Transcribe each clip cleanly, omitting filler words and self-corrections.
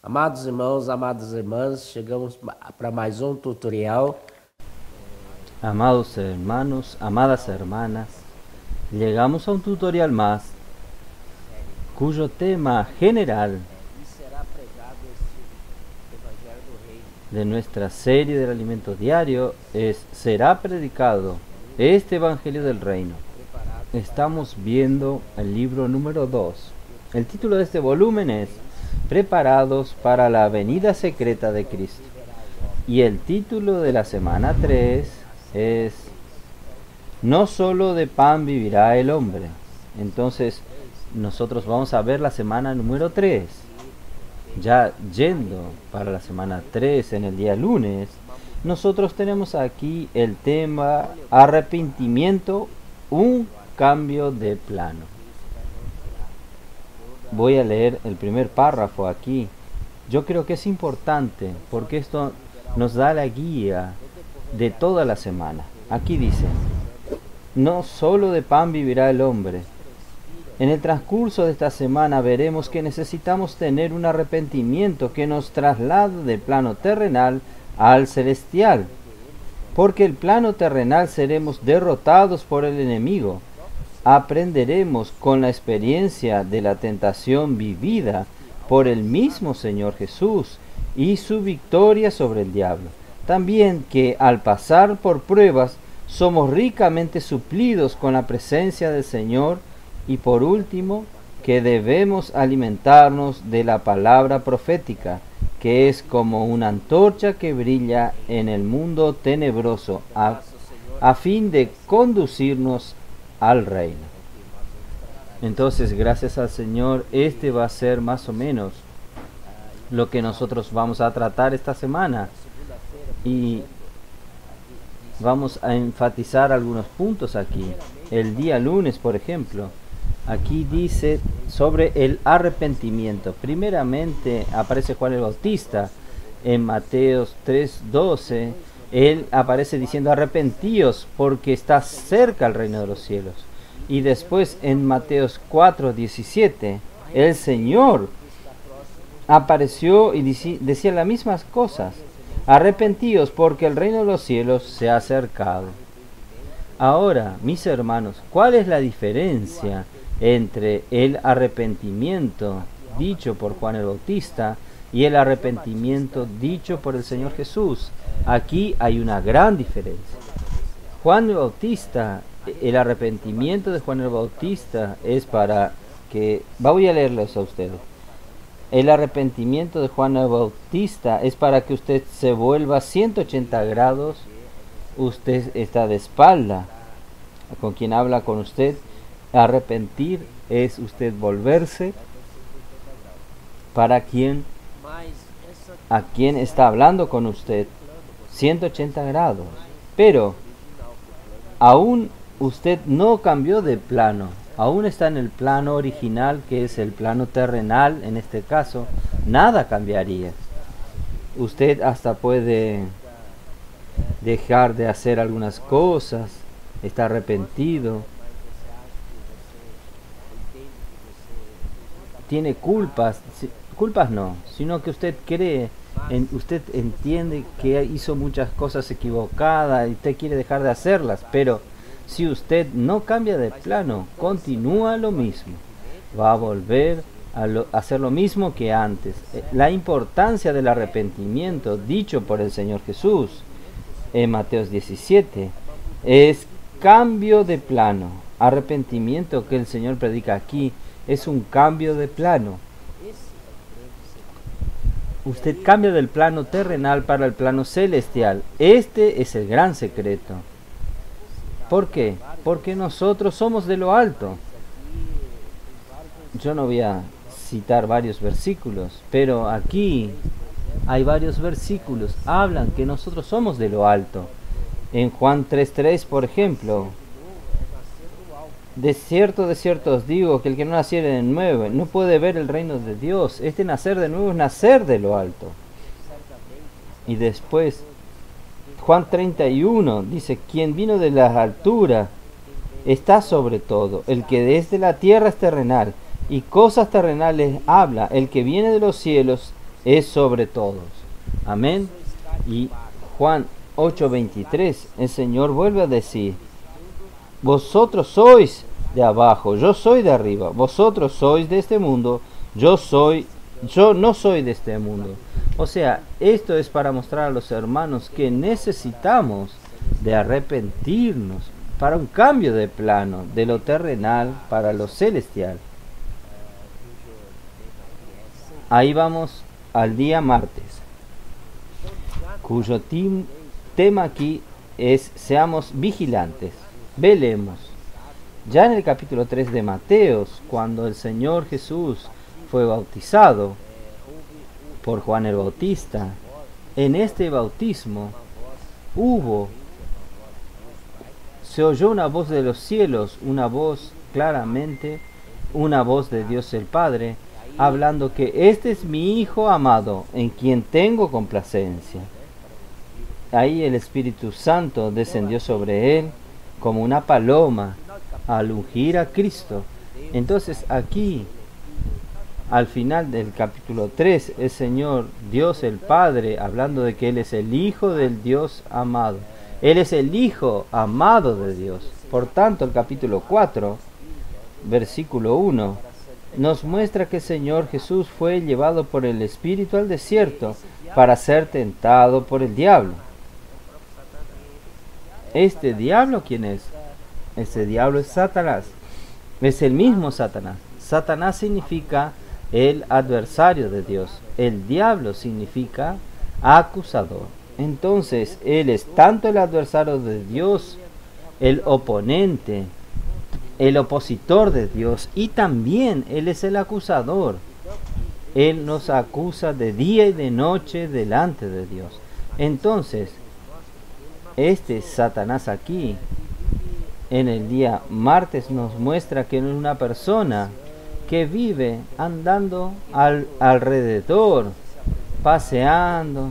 Amados irmãos, amadas irmãs, chegamos para mais um tutorial. Amados hermanos, amadas hermanas, llegamos a un tutorial más cuyo tema general de nuestra serie del alimento diario es será predicado este Evangelio del Reino. Estamos viendo el libro número 2. El título de este volumen es Preparados para la venida secreta de Cristo. Y el título de la semana 3 es No solo de pan vivirá el hombre. Entonces nosotros vamos a ver la semana número 3. Ya yendo para la semana 3 en el día lunes, nosotros tenemos aquí el tema arrepentimiento, un cambio de plano. Voy a leer el primer párrafo aquí. Yo creo que es importante porque esto nos da la guía de toda la semana. Aquí dice, no solo de pan vivirá el hombre. En el transcurso de esta semana veremos que necesitamos tener un arrepentimiento que nos traslade del plano terrenal al celestial, porque el plano terrenal seremos derrotados por el enemigo. Aprenderemos con la experiencia de la tentación vivida por el mismo Señor Jesús y su victoria sobre el diablo. También que al pasar por pruebas somos ricamente suplidos con la presencia del Señor. Y por último, que debemos alimentarnos de la palabra profética, que es como una antorcha que brilla en el mundo tenebroso, a fin de conducirnos al reino. Entonces, gracias al Señor, este va a ser más o menos lo que nosotros vamos a tratar esta semana. Y vamos a enfatizar algunos puntos aquí. El día lunes, por ejemplo, aquí dice sobre el arrepentimiento. Primeramente aparece Juan el Bautista en Mateo 3:12. Él aparece diciendo arrepentíos porque está cerca el reino de los cielos. Y después en Mateo 4:17 el Señor apareció y decía las mismas cosas. Arrepentíos porque el reino de los cielos se ha acercado. Ahora, mis hermanos, ¿cuál es la diferencia entre el arrepentimiento dicho por Juan el Bautista y el arrepentimiento dicho por el Señor Jesús? Aquí hay una gran diferencia. Juan el Bautista, el arrepentimiento de Juan el Bautista es para que... Voy a leerles a ustedes. El arrepentimiento de Juan el Bautista es para que usted se vuelva 180 grados. Usted está de espalda con quien habla con usted. Arrepentir es usted volverse para a quien está hablando con usted 180 grados. Pero aún usted no cambió de plano, aún está en el plano original, que es el plano terrenal. En este caso nada cambiaría. Usted hasta puede dejar de hacer algunas cosas, está arrepentido, tiene culpas no, sino que usted cree, usted entiende que hizo muchas cosas equivocadas y usted quiere dejar de hacerlas, pero si usted no cambia de plano, continúa lo mismo, va a volver a hacer lo mismo que antes. La importancia del arrepentimiento dicho por el Señor Jesús en Mateo 17 es cambio de plano. Arrepentimiento que el Señor predica aquí es un cambio de plano. Usted cambia del plano terrenal para el plano celestial. Este es el gran secreto. ¿Por qué? Porque nosotros somos de lo alto. Yo no voy a citar varios versículos, pero aquí hay varios versículos, hablan que nosotros somos de lo alto. En Juan 3:3, por ejemplo, de cierto os digo que el que no naciere de nuevo no puede ver el reino de Dios. Este nacer de nuevo es nacer de lo alto. Y después Juan 31 dice, quien vino de las alturas está sobre todo, el que desde la tierra es terrenal y cosas terrenales habla, el que viene de los cielos es sobre todos. Amén. Y Juan 8:23, el Señor vuelve a decir, vosotros sois de abajo, yo soy de arriba, vosotros sois de este mundo, yo no soy de este mundo. O sea, esto es para mostrar a los hermanos que necesitamos de arrepentirnos para un cambio de plano, de lo terrenal para lo celestial. Ahí vamos al día martes, cuyo tema aquí es seamos vigilantes, velemos. Ya en el capítulo 3 de Mateos, cuando el Señor Jesús fue bautizado por Juan el Bautista, en este bautismo se oyó una voz de los cielos, una voz claramente, una voz de Dios el Padre, hablando que este es mi Hijo amado, en quien tengo complacencia. Ahí el Espíritu Santo descendió sobre él como una paloma al ungir a Cristo. Entonces aquí, al final del capítulo 3, el Señor Dios el Padre, hablando de que Él es el Hijo del Dios amado. Él es el Hijo amado de Dios. Por tanto, el capítulo 4, versículo 1, nos muestra que el Señor Jesús fue llevado por el Espíritu al desierto para ser tentado por el diablo. ¿Este diablo quién es? Este diablo es Satanás. Es el mismo Satanás. Satanás significa el adversario de Dios. El diablo significa acusador. Entonces, él es tanto el adversario de Dios, el oponente, el opositor de Dios, y también él es el acusador. Él nos acusa de día y de noche delante de Dios. Entonces, este Satanás aquí, en el día martes, nos muestra que no es una persona que vive andando alrededor, paseando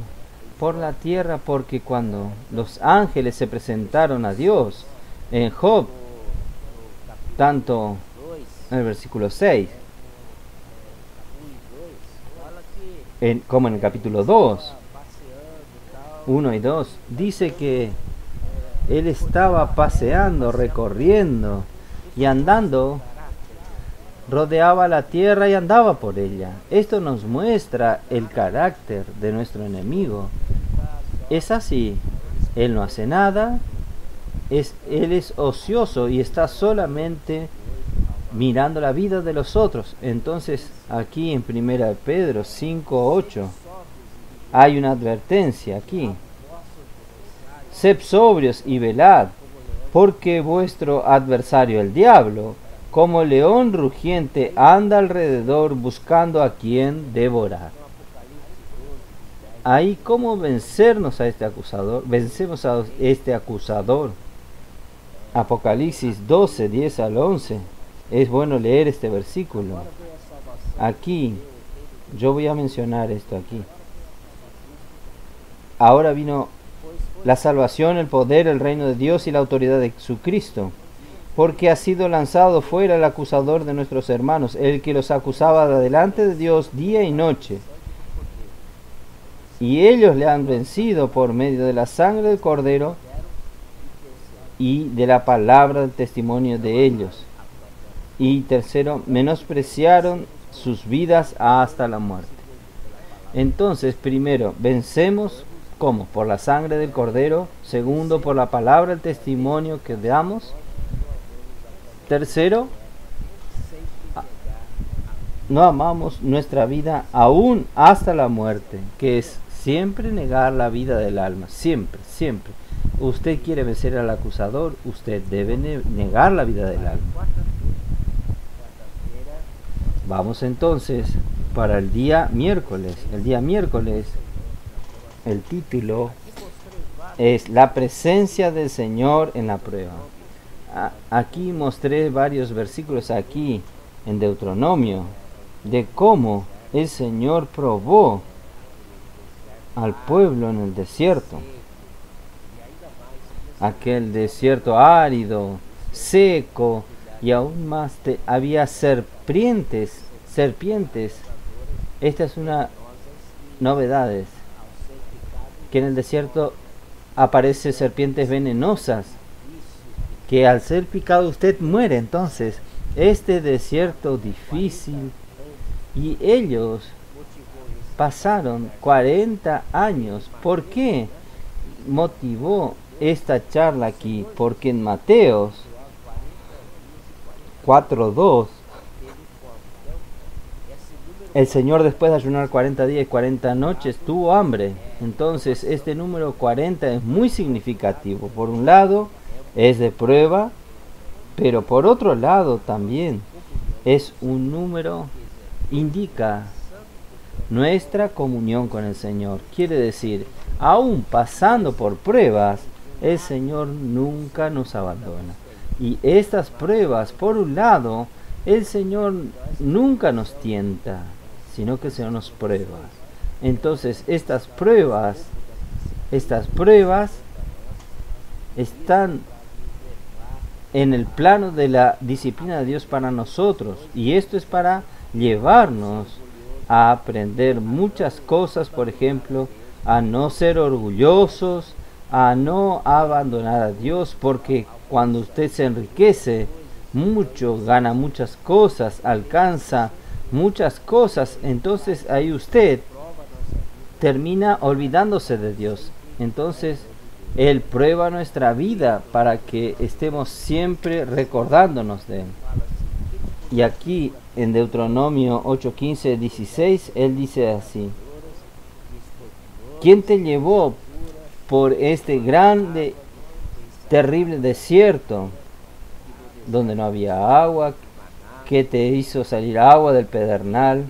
por la tierra, porque cuando los ángeles se presentaron a Dios en Job, tanto en el versículo 6 como en el capítulo 2, 1 y 2, dice que él estaba paseando, recorriendo y andando, rodeaba la tierra y andaba por ella. Esto nos muestra el carácter de nuestro enemigo. Es así, él no hace nada, él es ocioso y está solamente mirando la vida de los otros. Entonces aquí en 1 Pedro 5:8 hay una advertencia aquí. Sed sobrios y velad, porque vuestro adversario el diablo, como león rugiente, anda alrededor buscando a quien devorar. Ahí, ¿cómo vencernos a este acusador? Vencemos a este acusador. Apocalipsis 12, 10 al 11. Es bueno leer este versículo. Aquí, yo voy a mencionar esto aquí. Ahora vino la salvación, el poder, el reino de Dios y la autoridad de Jesucristo, porque ha sido lanzado fuera el acusador de nuestros hermanos, el que los acusaba delante de Dios día y noche. Y ellos le han vencido por medio de la sangre del Cordero y de la palabra del testimonio de ellos. Y tercero, menospreciaron sus vidas hasta la muerte. Entonces, primero, vencemos, ¿cómo? Por la sangre del Cordero. Segundo, por la palabra del testimonio que damos. Tercero, no amamos nuestra vida aún hasta la muerte, que es siempre negar la vida del alma, siempre, siempre. Usted quiere vencer al acusador, usted debe negar la vida del alma. Vamos entonces para el día miércoles. El día miércoles, el título es La presencia del Señor en la prueba. Aquí mostré varios versículos aquí en Deuteronomio de cómo el Señor probó al pueblo en el desierto. Aquel desierto árido, seco, y aún más había serpientes. Esta es una novedades. Que en el desierto aparecen serpientes venenosas, que al ser picado usted muere. Entonces, este desierto difícil, y ellos pasaron 40 años. ¿Por qué motivó esta charla aquí? Porque en Mateos 4:2 el Señor, después de ayunar 40 días y 40 noches, tuvo hambre. Entonces este número 40 es muy significativo. Por un lado es de prueba, pero por otro lado también es un número, indica nuestra comunión con el Señor. Quiere decir, aún pasando por pruebas, el Señor nunca nos abandona. Y estas pruebas, por un lado, el Señor nunca nos tienta, sino que el Señor nos prueba. Entonces, estas pruebas están en el plano de la disciplina de Dios para nosotros. Y esto es para llevarnos a aprender muchas cosas, por ejemplo, a no ser orgullosos, a no abandonar a Dios, porque cuando usted se enriquece mucho, gana muchas cosas, alcanza muchas cosas, entonces ahí usted termina olvidándose de Dios. Entonces Él prueba nuestra vida para que estemos siempre recordándonos de Él. Y aquí en Deuteronomio 8:15-16 Él dice así: ¿quién te llevó por este grande, terrible desierto donde no había agua, que te hizo salir agua del pedernal?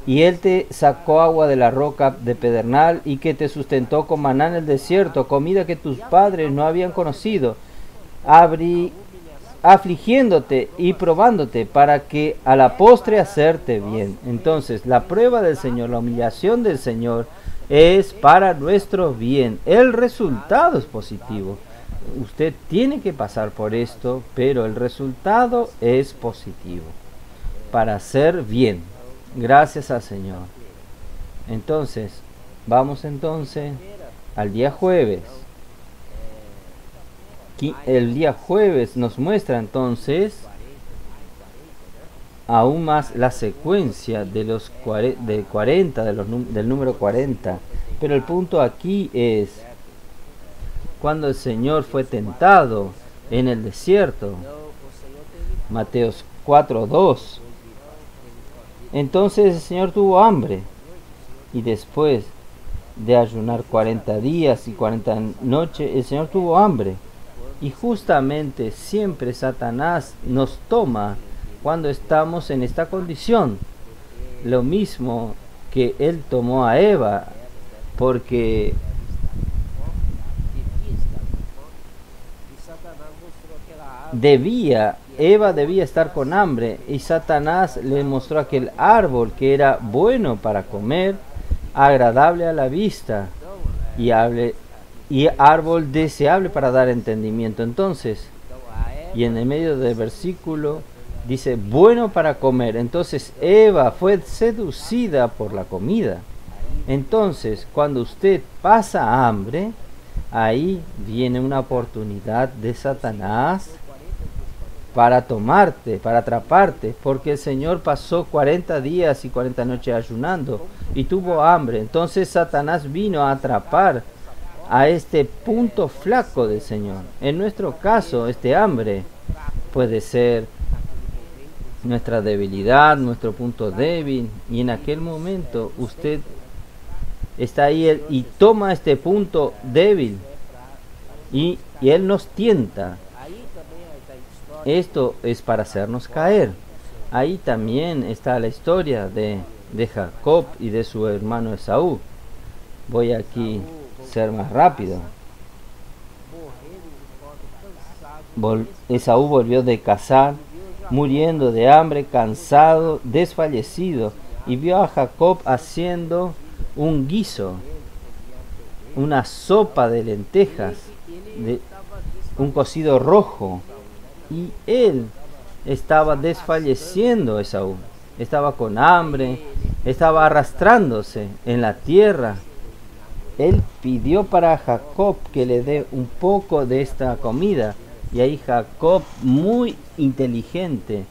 Y Él te sacó agua de la roca de pedernal, y que te sustentó con maná en el desierto, comida que tus padres no habían conocido, afligiéndote y probándote para que a la postre hacerte bien. Entonces, la prueba del Señor, la humillación del Señor es para nuestro bien. El resultado es positivo. Usted tiene que pasar por esto, pero el resultado es positivo para hacer bien. Gracias al Señor. Entonces, vamos entonces al día jueves. El día jueves nos muestra entonces aún más la secuencia de los del número 40. Pero el punto aquí es cuando el Señor fue tentado en el desierto. Mateos 4:2. Entonces el Señor tuvo hambre, y después de ayunar 40 días y 40 noches, el Señor tuvo hambre. Y justamente siempre Satanás nos toma cuando estamos en esta condición. Lo mismo que él tomó a Eva, porque Eva debía estar con hambre, y Satanás le mostró aquel árbol que era bueno para comer, agradable a la vista y árbol deseable para dar entendimiento. Entonces, y en el medio del versículo dice bueno para comer. Entonces Eva fue seducida por la comida. Entonces, cuando usted pasa hambre, ahí viene una oportunidad de Satanás para tomarte, para atraparte, porque el Señor pasó 40 días y 40 noches ayunando y tuvo hambre. Entonces Satanás vino a atrapar a este punto flaco del Señor. En nuestro caso, este hambre puede ser nuestra debilidad, nuestro punto débil, y en aquel momento usted está ahí y toma este punto débil y Él nos tienta. Esto es para hacernos caer. Ahí también está la historia de Jacob y de su hermano Esaú. Voy aquí a ser más rápido. Esaú volvió de cazar, muriendo de hambre, cansado, desfallecido, y vio a Jacob haciendo un guiso, una sopa de lentejas, un cocido rojo. Y él estaba desfalleciendo, Esaú. Estaba con hambre estaba arrastrándose en la tierra. Él pidió para Jacob que le dé un poco de esta comida. Y ahí Jacob, muy inteligente,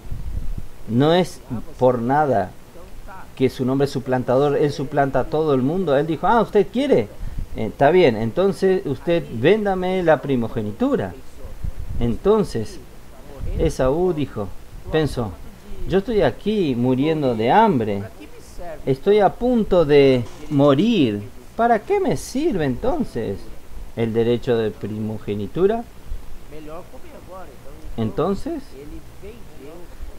no es por nada que su nombre es suplantador, él suplanta a todo el mundo. Él dijo, ¿usted quiere? Está bien, entonces usted véndame la primogenitura. Entonces Esaú pensó, yo estoy aquí muriendo de hambre, estoy a punto de morir, ¿para qué me sirve entonces el derecho de primogenitura? Entonces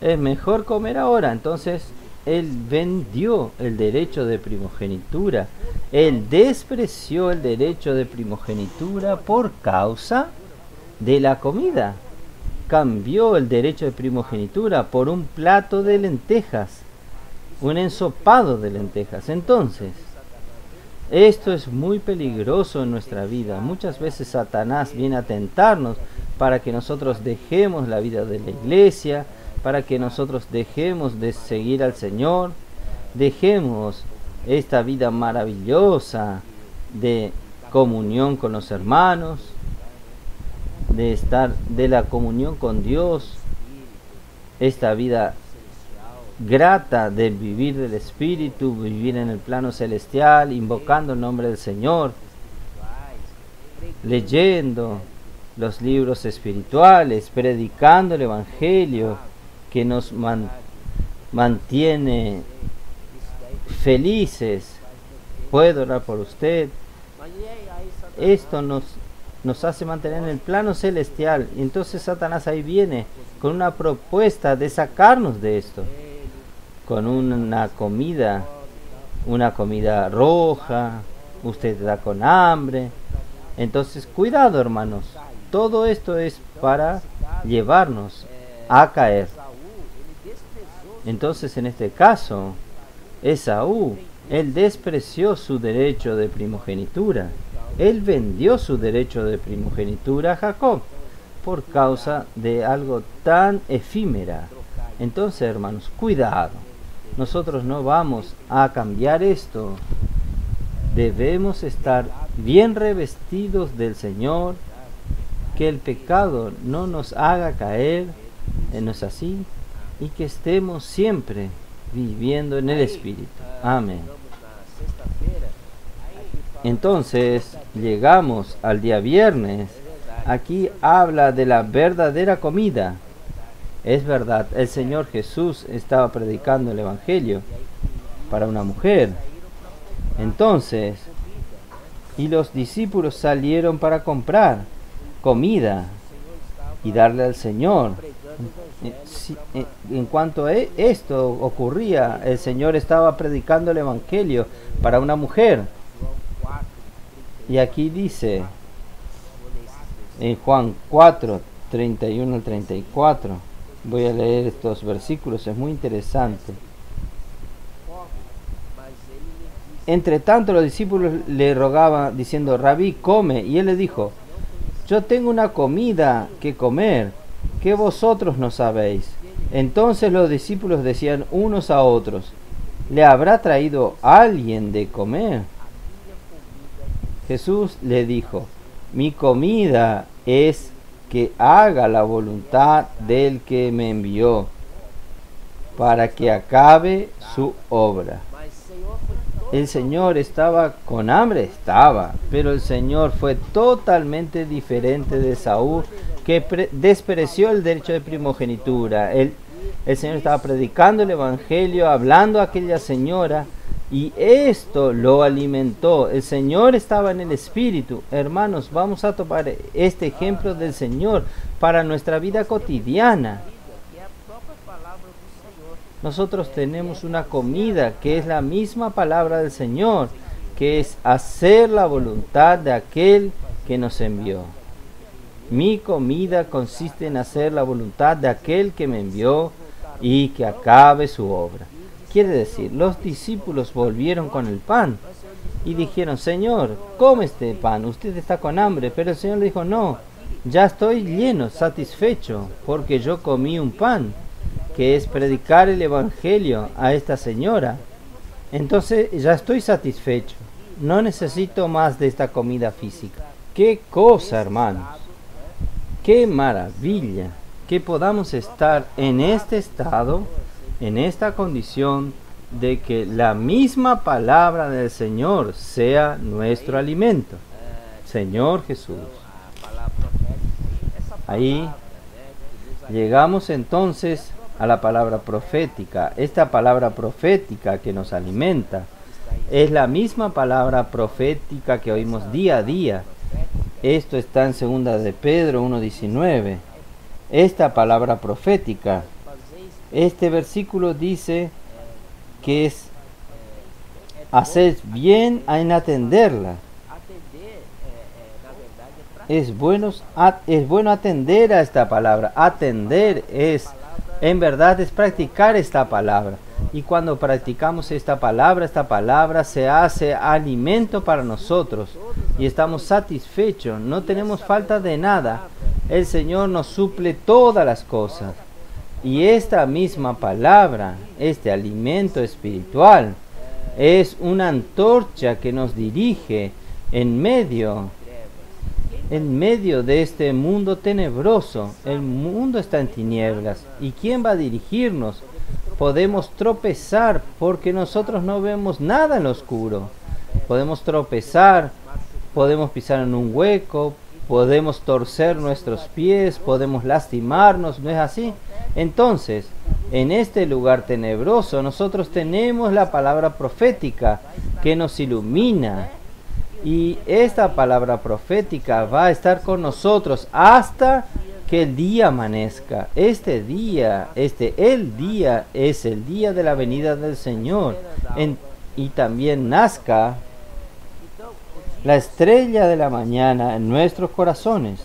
es mejor comer ahora. Entonces él vendió el derecho de primogenitura. Él despreció el derecho de primogenitura por causa de la comida. Cambió el derecho de primogenitura por un plato de lentejas, un ensopado de lentejas. Entonces, esto es muy peligroso en nuestra vida. Muchas veces Satanás viene a tentarnos para que nosotros dejemos la vida de la iglesia, para que nosotros dejemos de seguir al Señor, dejemos esta vida maravillosa de comunión con los hermanos, de la comunión con Dios, esta vida grata de vivir del Espíritu, vivir en el plano celestial, invocando el nombre del Señor, leyendo los libros espirituales, predicando el Evangelio que nos mantiene felices. Puedo orar por usted. Esto nos hace mantener en el plano celestial. Y entonces Satanás ahí viene con una propuesta de sacarnos de esto, con una comida roja. Usted está con hambre. Entonces cuidado, hermanos, todo esto es para llevarnos a caer. Entonces en este caso Esaú, él despreció su derecho de primogenitura. Él vendió su derecho de primogenitura a Jacob por causa de algo tan efímera. Entonces, hermanos, cuidado. Nosotros no vamos a cambiar esto. Debemos estar bien revestidos del Señor, que el pecado no nos haga caer, ¿no es así? Y que estemos siempre viviendo en el Espíritu. Amén. Entonces llegamos al día viernes. Aquí habla de la verdadera comida. Es verdad, el Señor Jesús estaba predicando el Evangelio para una mujer. Entonces, y los discípulos salieron para comprar comida y darle al Señor. En cuanto a esto ocurría, el Señor estaba predicando el Evangelio para una mujer. Y aquí dice en Juan 4, 31 al 34, voy a leer estos versículos, es muy interesante. Entre tanto los discípulos le rogaban diciendo, Rabí, come. Y él le dijo, yo tengo una comida que comer, que vosotros no sabéis. Entonces los discípulos decían unos a otros, ¿le habrá traído alguien de comer? Jesús le dijo, mi comida es que haga la voluntad del que me envió, para que acabe su obra. El Señor estaba con hambre, pero el Señor fue totalmente diferente de Saúl, que despreció el derecho de primogenitura. El Señor estaba predicando el Evangelio, hablando a aquella señora, y esto lo alimentó. El Señor estaba en el Espíritu. Hermanos, vamos a tomar este ejemplo del Señor para nuestra vida cotidiana. Nosotros tenemos una comida que es la misma palabra del Señor, que es hacer la voluntad de aquel que nos envió. Mi comida consiste en hacer la voluntad de aquel que me envió y que acabe su obra. Quiere decir, los discípulos volvieron con el pan y dijeron, Señor, come este pan, usted está con hambre. Pero el Señor le dijo, no, ya estoy lleno, satisfecho, porque yo comí un pan, que es predicar el Evangelio a esta señora. entonces ya estoy satisfecho. No necesito más de esta comida física. ¡Qué cosa, hermanos! ¡Qué maravilla! Que podamos estar en este estado, en esta condición de que la misma palabra del Señor sea nuestro alimento. Señor Jesús. Ahí llegamos entonces a la palabra profética. Esta palabra profética que nos alimenta es la misma palabra profética que oímos día a día. Esto está en 2 de Pedro 1:19. Esta palabra profética, este versículo dice que es hacer bien en atenderla. Es bueno atender a esta palabra. Atender es, en verdad, es practicar esta palabra. Y cuando practicamos esta palabra se hace alimento para nosotros. Y estamos satisfechos, no tenemos falta de nada. El Señor nos suple todas las cosas. Y esta misma palabra, este alimento espiritual, es una antorcha que nos dirige en medio de este mundo tenebroso. El mundo está en tinieblas. ¿Y quién va a dirigirnos? Podemos tropezar porque nosotros no vemos nada en lo oscuro. Podemos tropezar, podemos pisar en un hueco, podemos torcer nuestros pies, podemos lastimarnos, ¿no es así? Entonces, en este lugar tenebroso nosotros tenemos la palabra profética que nos ilumina. Y esta palabra profética va a estar con nosotros hasta que el día amanezca. El día es el día de la venida del Señor. Y también nazca la estrella de la mañana en nuestros corazones.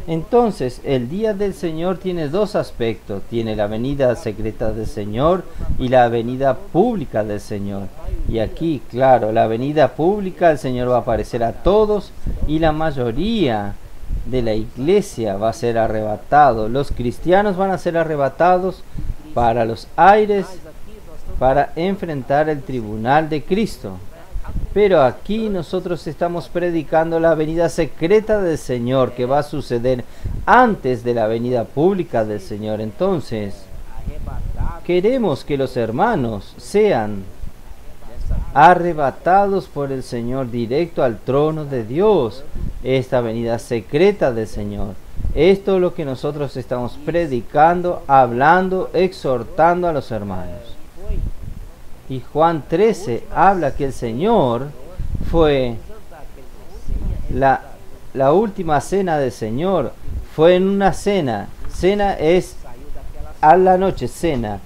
Entonces, el día del Señor tiene dos aspectos. Tiene la venida secreta del Señor y la venida pública del Señor. Y aquí, claro, la venida pública, el Señor va a aparecer a todos y la mayoría de la iglesia va a ser arrebatado. Los cristianos van a ser arrebatados para los aires para enfrentar el tribunal de Cristo. Pero aquí nosotros estamos predicando la venida secreta del Señor que va a suceder antes de la venida pública del Señor. Entonces, queremos que los hermanos sean arrebatados por el Señor directo al trono de Dios. Esta venida secreta del Señor. Esto es lo que nosotros estamos predicando, hablando, exhortando a los hermanos. Y Juan 13 habla que el Señor fue la última cena del Señor. Fue en una cena. Cena es a la noche, cena.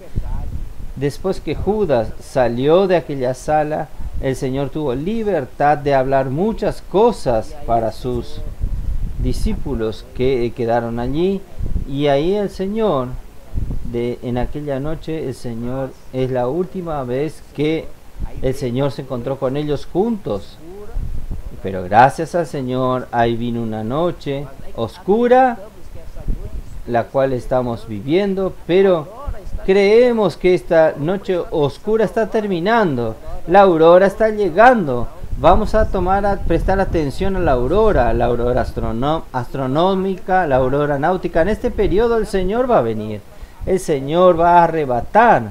Después que Judas salió de aquella sala, el Señor tuvo libertad de hablar muchas cosas para sus discípulos que quedaron allí. Y ahí el Señor, en aquella noche, el Señor, es la última vez que el Señor se encontró con ellos juntos. Pero gracias al Señor, ahí vino una noche oscura, la cual estamos viviendo, pero creemos que esta noche oscura está terminando, la aurora está llegando. Vamos a prestar atención a la aurora astronómica, la aurora náutica. En este periodo el Señor va a venir, el Señor va a arrebatar,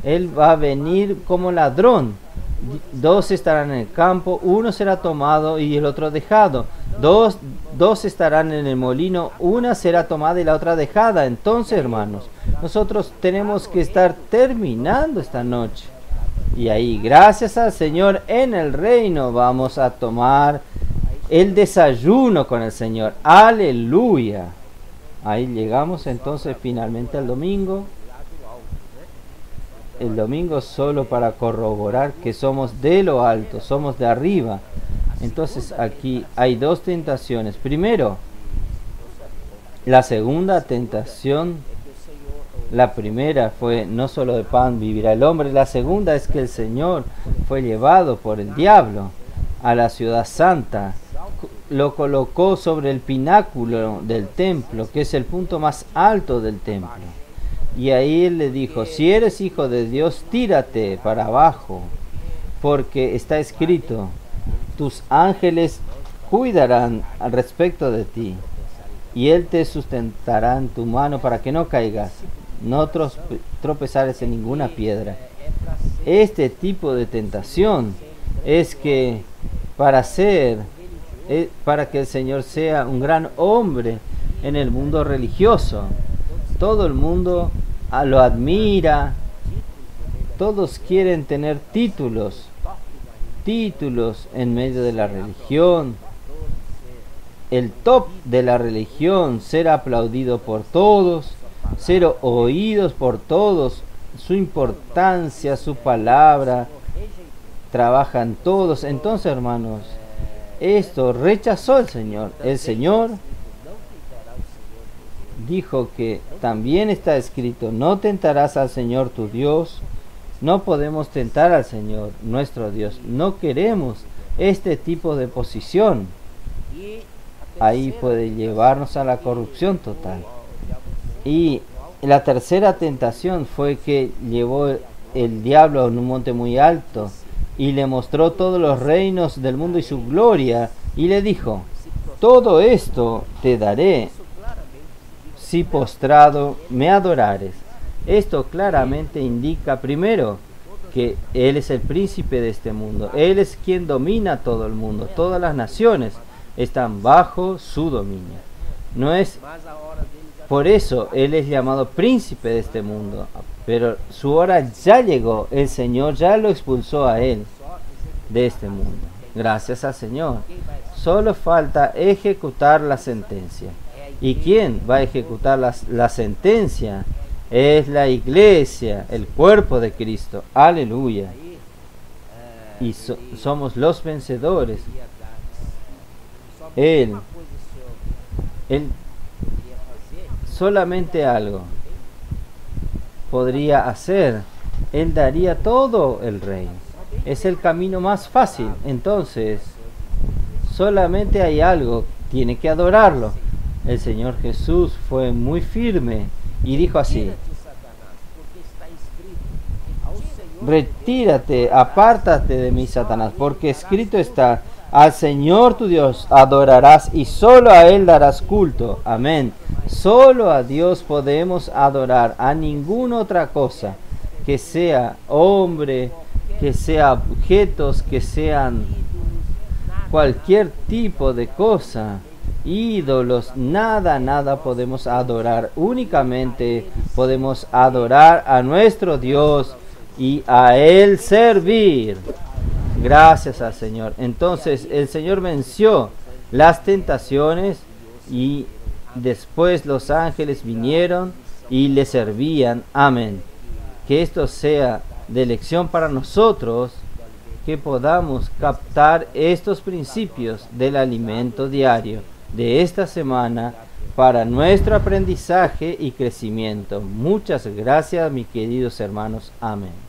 Él va a venir como ladrón. Dos estarán en el campo, uno será tomado y el otro dejado. Dos estarán en el molino, una será tomada y la otra dejada. Entonces, hermanos, nosotros tenemos que estar terminando esta noche. Y ahí, gracias al Señor, en el reino vamos a tomar el desayuno con el Señor. Aleluya. Ahí llegamos entonces finalmente al domingo. El domingo solo para corroborar que somos de lo alto, somos de arriba. Entonces aquí hay dos tentaciones. Primero, la segunda tentación. La primera fue: no solo de pan vivirá el hombre. La segunda es que el Señor fue llevado por el diablo a la ciudad santa. Lo colocó sobre el pináculo del templo, que es el punto más alto del templo. Y ahí él le dijo: si eres hijo de Dios, tírate para abajo. porque está escrito, tus ángeles cuidarán al respecto de ti, y Él te sustentará en tu mano para que no caigas, no tropezares en ninguna piedra. Este tipo de tentación es que para que el Señor sea un gran hombre en el mundo religioso, todo el mundo lo admira, todos quieren tener títulos en medio de la religión, el top de la religión, ser aplaudido por todos, ser oídos por todos, su importancia, su palabra, trabajan todos. Entonces, hermanos, esto rechazó el Señor. El Señor dijo que también está escrito, no tentarás al Señor tu Dios. No podemos tentar al Señor nuestro Dios. No queremos este tipo de posición. Ahí puede llevarnos a la corrupción total. Y la tercera tentación fue que llevó el diablo a un monte muy alto y le mostró todos los reinos del mundo y su gloria, y le dijo, todo esto te daré si postrado me adorares. Esto claramente indica primero que Él es el príncipe de este mundo. Él es quien domina todo el mundo. Todas las naciones están bajo su dominio. No es por eso Él es llamado príncipe de este mundo. Pero su hora ya llegó. El Señor ya lo expulsó a Él de este mundo. Gracias al Señor. Solo falta ejecutar la sentencia. ¿Y quién va a ejecutar la sentencia? Es la iglesia, el cuerpo de Cristo. Aleluya. Y somos los vencedores. Él solamente algo podría hacer. Él daría todo el reino. Es el camino más fácil. Entonces, solamente hay algo. Tiene que adorarlo. El Señor Jesús fue muy firme y dijo así: retírate, apártate de mí, Satanás, porque escrito está, al Señor tu Dios adorarás y solo a Él darás culto. Amén. Solo a Dios podemos adorar, a ninguna otra cosa, que sea hombre, que sea objetos, que sean cualquier tipo de cosa, ídolos, nada podemos adorar. Únicamente podemos adorar a nuestro Dios y a Él servir. Gracias al Señor. Entonces el Señor venció las tentaciones y después los ángeles vinieron y le servían. Amén. Que esto sea de lección para nosotros, que podamos captar estos principios del alimento diario de esta semana para nuestro aprendizaje y crecimiento. Muchas gracias, mis queridos hermanos. Amén.